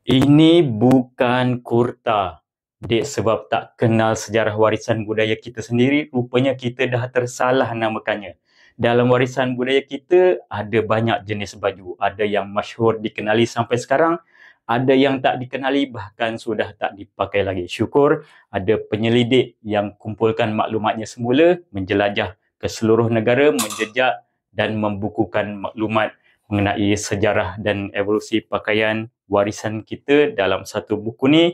Ini bukan kurta. Dek, sebab tak kenal sejarah warisan budaya kita sendiri, rupanya kita dah tersalah namakannya. Dalam warisan budaya kita, ada banyak jenis baju. Ada yang masyhur dikenali sampai sekarang, ada yang tak dikenali bahkan sudah tak dipakai lagi. Syukur ada penyelidik yang kumpulkan maklumatnya semula, menjelajah ke seluruh negara, menjejak dan membukukan maklumat mengenai sejarah dan evolusi pakaian warisan kita dalam satu buku ni,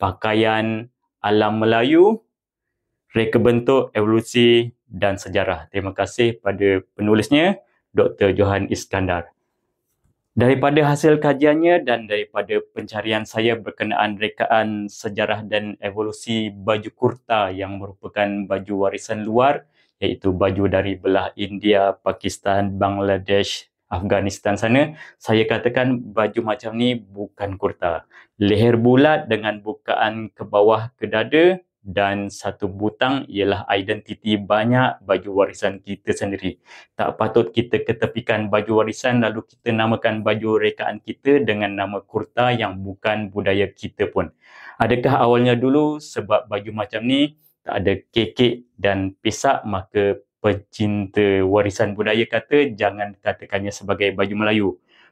Pakaian Alam Melayu, Reka Bentuk, Evolusi dan Sejarah. Terima kasih pada penulisnya, Dr. Johan Iskandar. Daripada hasil kajiannya dan daripada pencarian saya berkenaan rekaan sejarah dan evolusi baju kurta yang merupakan baju warisan luar, iaitu baju dari belah India, Pakistan, Bangladesh, Afghanistan sana, saya katakan baju macam ni bukan kurta. Leher bulat dengan bukaan ke bawah ke dada dan satu butang ialah identiti banyak baju warisan kita sendiri. Tak patut kita ketepikan baju warisan lalu kita namakan baju rekaan kita dengan nama kurta yang bukan budaya kita pun. Adakah awalnya dulu sebab baju macam ni tak ada kekek dan pesak, maka pencinta warisan budaya kata jangan katakannya sebagai baju Melayu.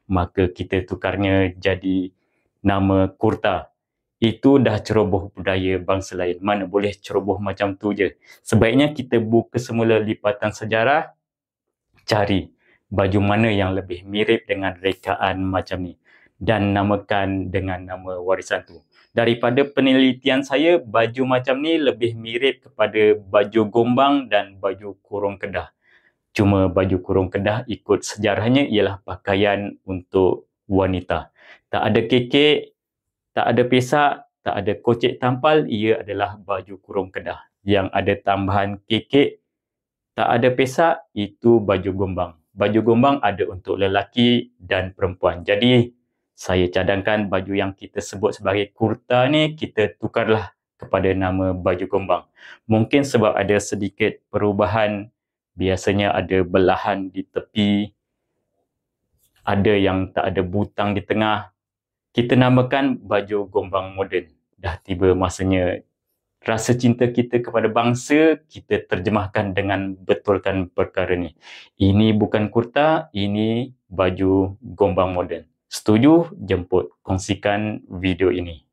Maka kita tukarnya jadi nama kurta. Itu dah ceroboh budaya bangsa lain. Mana boleh ceroboh macam tu je. Sebaiknya kita buka semula lipatan sejarah, cari baju mana yang lebih mirip dengan rekaan macam ni dan namakan dengan nama warisan tu. Daripada penelitian saya, baju macam ni lebih mirip kepada baju gombang dan baju kurung kedah. Cuma baju kurung kedah ikut sejarahnya ialah pakaian untuk wanita. Tak ada kekek, tak ada pesak, tak ada kocek tampal, ia adalah baju kurung kedah. Yang ada tambahan kekek, tak ada pesak, itu baju gombang. Baju gombang ada untuk lelaki dan perempuan. Jadi, saya cadangkan baju yang kita sebut sebagai kurta ni, kita tukarlah kepada nama baju gombang. Mungkin sebab ada sedikit perubahan, biasanya ada belahan di tepi, ada yang tak ada butang di tengah. Kita namakan baju gombang moden. Dah tiba masanya rasa cinta kita kepada bangsa, kita terjemahkan dengan betulkan perkara ni. Ini bukan kurta, ini baju gombang moden. Setuju? Jemput kongsikan video ini.